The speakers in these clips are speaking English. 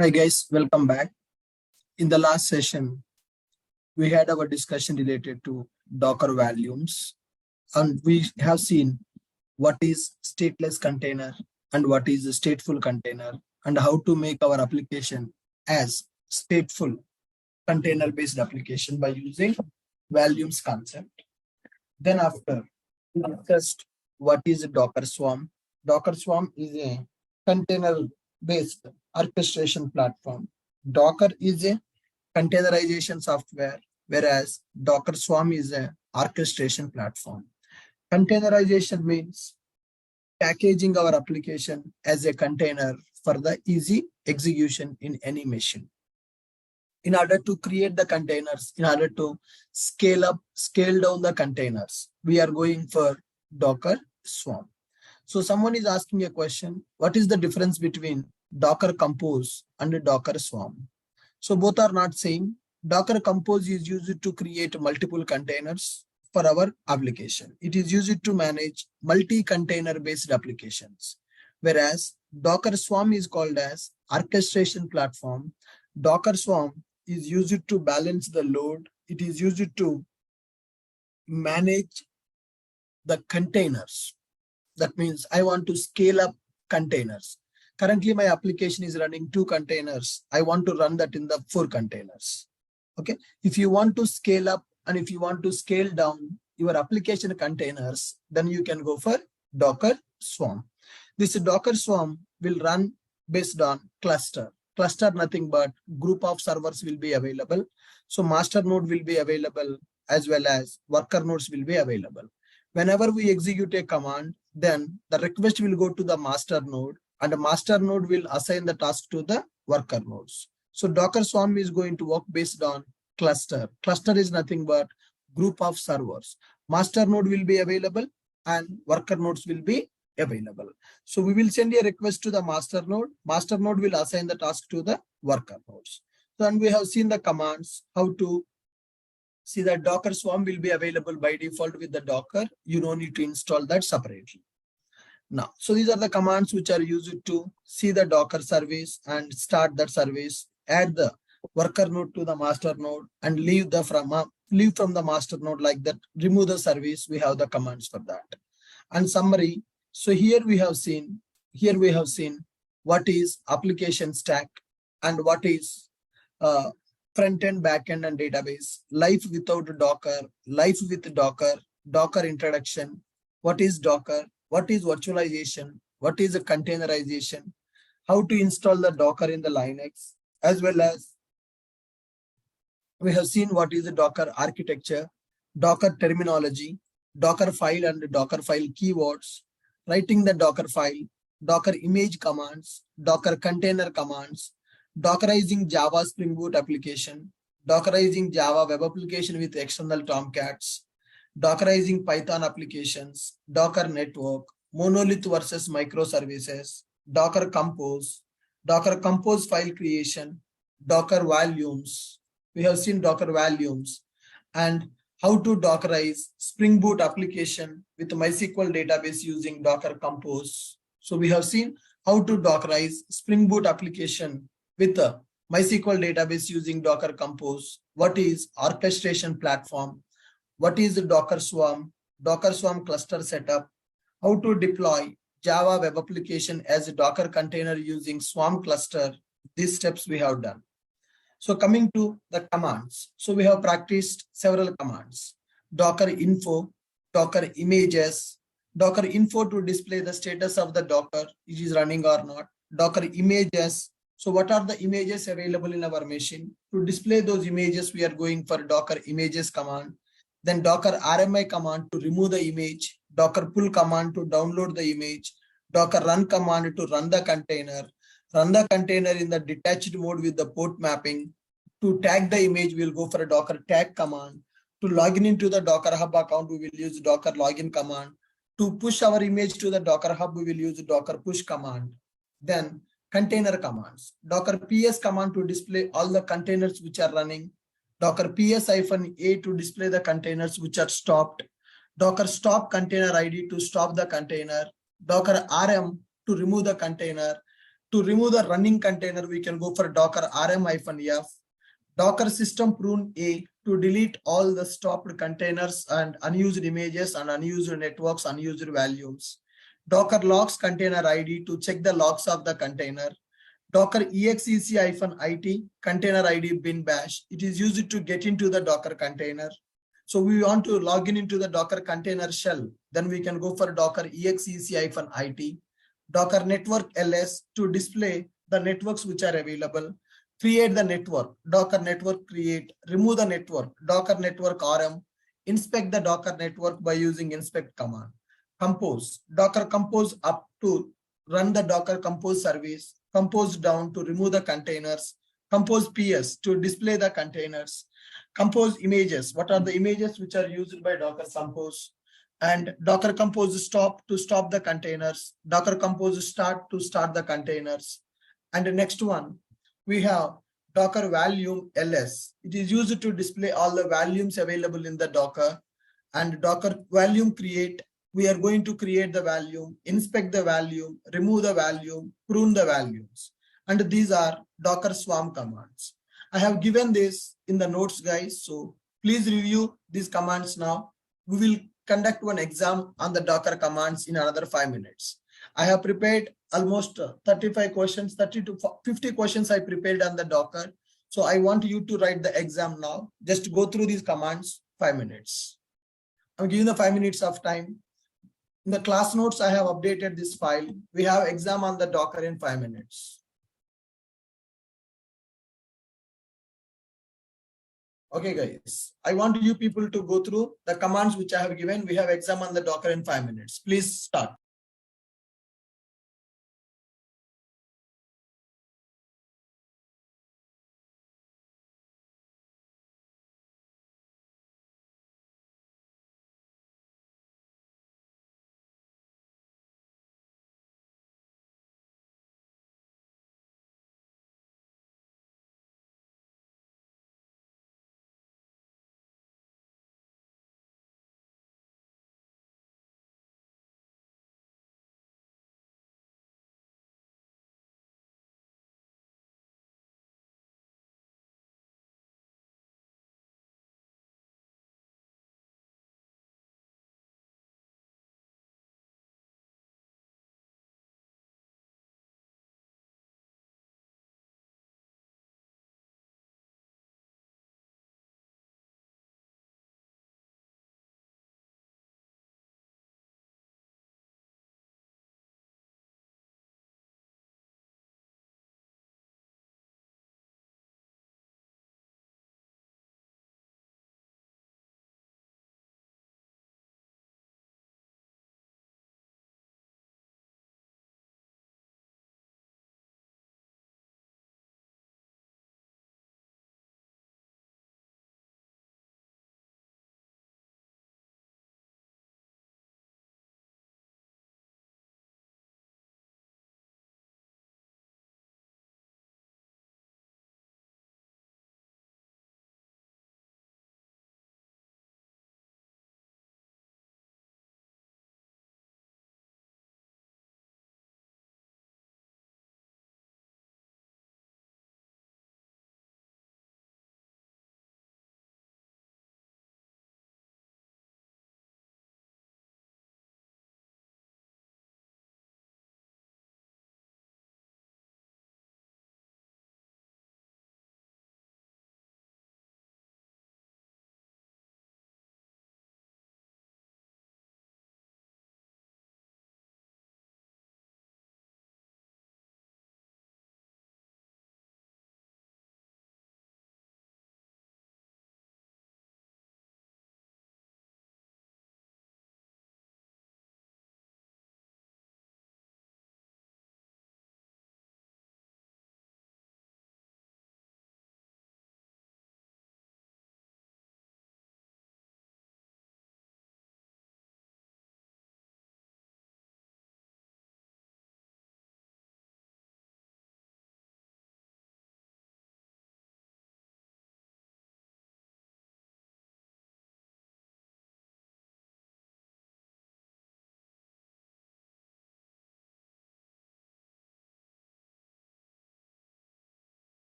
Hi guys, welcome back. In the last session, we had our discussion related to Docker volumes, and we have seen what is stateless container and what is a stateful container, and how to make our application as stateful container based application by using volumes concept. Then after, we discussed what is a Docker Swarm. Docker Swarm is a container based orchestration platform. Docker is a containerization software, whereas Docker Swarm is an orchestration platform. Containerization means packaging our application as a container for the easy execution in any machine. In order to create the containers, in order to scale down the containers, we are going for Docker Swarm. So someone is asking a question, what is the difference between Docker Compose and Docker Swarm? So both are not same. Docker Compose is used to create multiple containers for our application. It is used to manage multi-container based applications. Whereas Docker Swarm is called as orchestration platform. Docker Swarm is used to balance the load. It is used to manage the containers. That means I want to scale up containers. Currently, my application is running 2 containers. I want to run that in the 4 containers. Okay. If you want to scale up and if you want to scale down your application containers, then you can go for Docker Swarm. This Docker Swarm will run based on cluster. Cluster nothing but group of servers will be available. So master node will be available as well as worker nodes will be available. Whenever we execute a command, then the request will go to the master node and the master node will assign the task to the worker nodes. So Docker Swarm is going to work based on cluster. Cluster is nothing but group of servers. Master node will be available and worker nodes will be available. So we will send a request to the master node. Master node will assign the task to the worker nodes. So, and we have seen the commands, how to see that Docker Swarm will be available by default with the Docker. You don't need to install that separately. Now, so these are the commands which are used to see the Docker service and start that service, add the worker node to the master node and leave from the master node like that, remove the service. We have the commands for that. And summary. So here we have seen what is application stack and what is front end, back end, and database. Life without Docker, life with Docker, Docker introduction. What is Docker? What is virtualization? What is a containerization? How to install the Docker in the Linux, as well as we have seen what is the Docker architecture, Docker terminology, Docker file and Docker file keywords, writing the Docker file, Docker image commands, Docker container commands, Dockerizing Java Spring Boot application, Dockerizing Java web application with external Tomcats, Dockerizing Python applications, Docker network, monolith versus microservices, Docker Compose file creation, Docker volumes. We have seen Docker volumes and how to Dockerize Spring Boot application with MySQL database using Docker Compose. So we have seen how to Dockerize Spring Boot application with a MySQL database using Docker Compose. What is orchestration platform? What is the Docker Swarm cluster setup? How to deploy Java web application as a Docker container using Swarm cluster. These steps we have done. So coming to the commands. So we have practiced several commands. Docker info, Docker images, Docker info to display the status of the Docker, it is running or not. Docker images. So what are the images available in our machine? To display those images, we are going for Docker images command. Then Docker RMI command to remove the image, Docker pull command to download the image, Docker run command to run the container in the detached mode with the port mapping. To tag the image, we'll go for a Docker tag command. To log in into the Docker Hub account, we will use Docker login command. To push our image to the Docker Hub, we will use Docker push command. Then container commands, Docker PS command to display all the containers which are running, Docker PS-A to display the containers which are stopped, Docker stop container ID to stop the container, Docker RM to remove the container, To remove the running container, we can go for Docker rm-f, Docker system prune A to delete all the stopped containers and unused images and unused networks, unused values. Docker logs container ID to check the logs of the container. Docker exec-it container ID bin bash. It is used to get into the Docker container. So we want to log in into the Docker container shell. Then we can go for Docker exec-it. Docker network ls to display the networks which are available. Create the network, Docker network create, remove the network, Docker network rm, inspect the Docker network by using inspect command. Compose, Docker compose up to run the Docker compose service, compose down to remove the containers, compose ps to display the containers, compose images, what are the images which are used by Docker compose, and Docker compose stop to stop the containers, Docker compose start to start the containers. And the next one, we have Docker volume ls. It is used to display all the volumes available in the Docker. And Docker volume create, we are going to create the volume, inspect the volume, remove the volume, prune the volumes. And these are Docker swarm commands. I have given this in the notes, guys. So please review these commands now. We will conduct one exam on the Docker commands in another 5 minutes. I have prepared almost 35 questions, 30 to 50 questions I prepared on the Docker. So I want you to write the exam now. Just go through these commands, 5 minutes. I'm giving the 5 minutes of time. In the class notes, I have updated this file. We have exam on the Docker in 5 minutes. Okay, guys. I want you people to go through the commands which I have given. We have exam on the Docker in 5 minutes. Please start.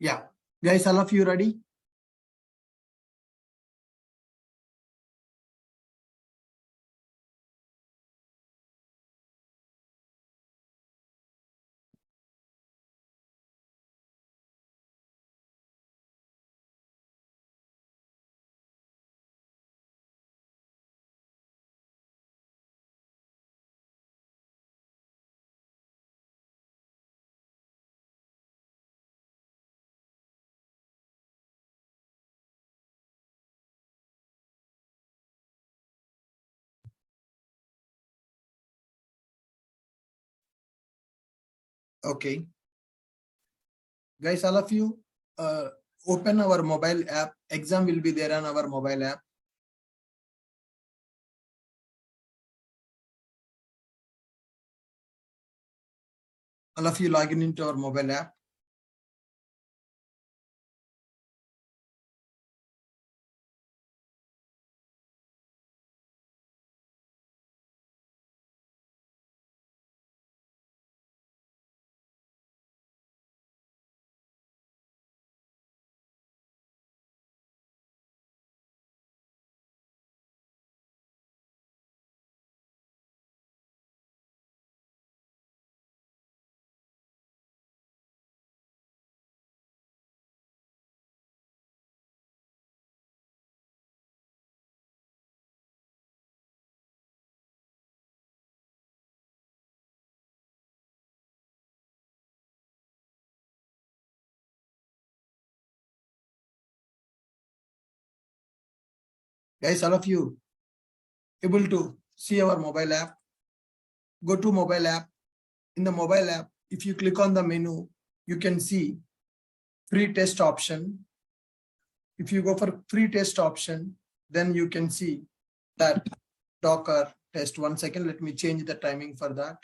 Yeah. Guys, all of you ready? Okay. Guys, all of you open our mobile app. Exam will be there on our mobile app. All of you log in into our mobile app. Guys, all of you able to see our mobile app. Go to mobile app. In the mobile app, if you click on the menu, you can see free test option. If you go for free test option, then you can see that Docker test. 1 second, let me change the timing for that.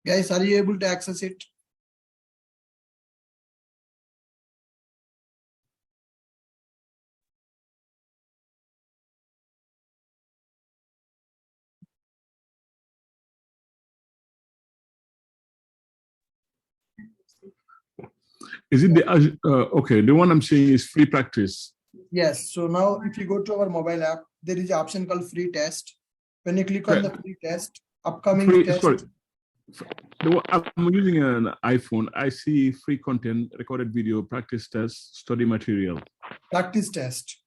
Guys, are you able to access it? Is it the okay? The one I'm seeing is free practice. Yes. So now if you go to our mobile app, there is an option called free test. When you click on the free test, upcoming test. Sorry. I'm using an iPhone. I see free content, recorded video, practice test, study material. Practice test.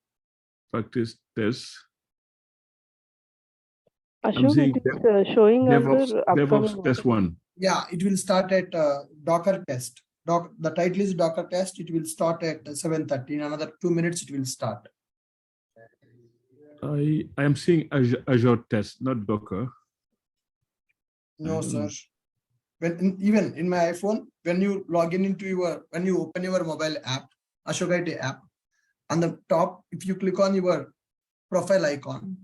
Practice test. Ashok, it is showing DevOps test 1. Yeah, it will start at Docker test. The title is Docker test. It will start at 7:30. In another 2 minutes, it will start. I am seeing Azure test, not Docker. No, sir. Even in my iPhone, when you log in into when you open your mobile app, Ashok IT app, on the top, if you click on your profile icon,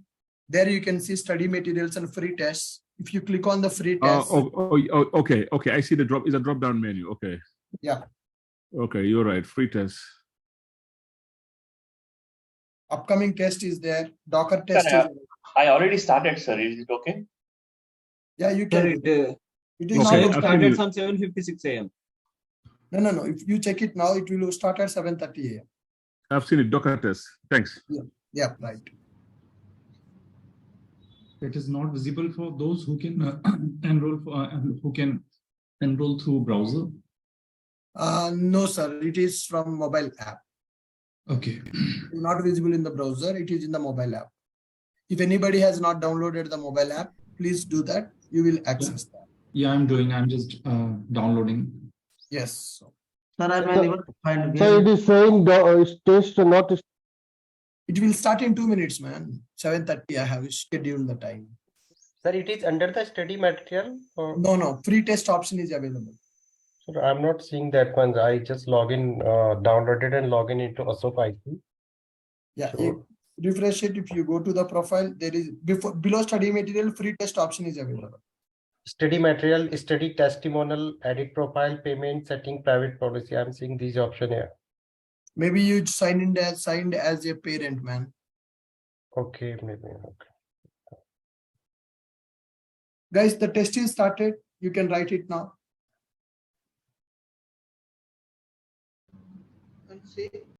there you can see study materials and free tests. If you click on the free test. Okay. I see is a drop down menu. Okay. Yeah. Okay, you're right. Free test. Upcoming test is there. Docker test. I already started, sir. Is it okay? Yeah, you can. Sir, it is now started from 7:56 a.m. No. If you check it now, it will start at 7:30 a.m. I've seen it. Docker test. Thanks. Yeah, right. It is not visible for those who can enroll through browser. No, sir. It is from mobile app. Okay. Not visible in the browser. It is in the mobile app. If anybody has not downloaded the mobile app, please do that. You will access that. Yeah, I'm doing. I'm just downloading. Yes. Sir, I'm unable to find. So it is showing the test not. It will start in 2 minutes, man. 7:30. I have scheduled the time. Sir, it is under the study material? Or? No. Free test option is available. Sir, I'm not seeing that one. I just log in, downloaded and log in into Asok IT. Yeah. So, You refresh it. If you go to the profile, there is below study material, free test option is available. study material, study testimonial, edit profile, payment, setting, private policy. I'm seeing these options here. Maybe you signed as a parent, man. Okay, maybe. Okay. Guys, the test is started. You can write it now. Let's see.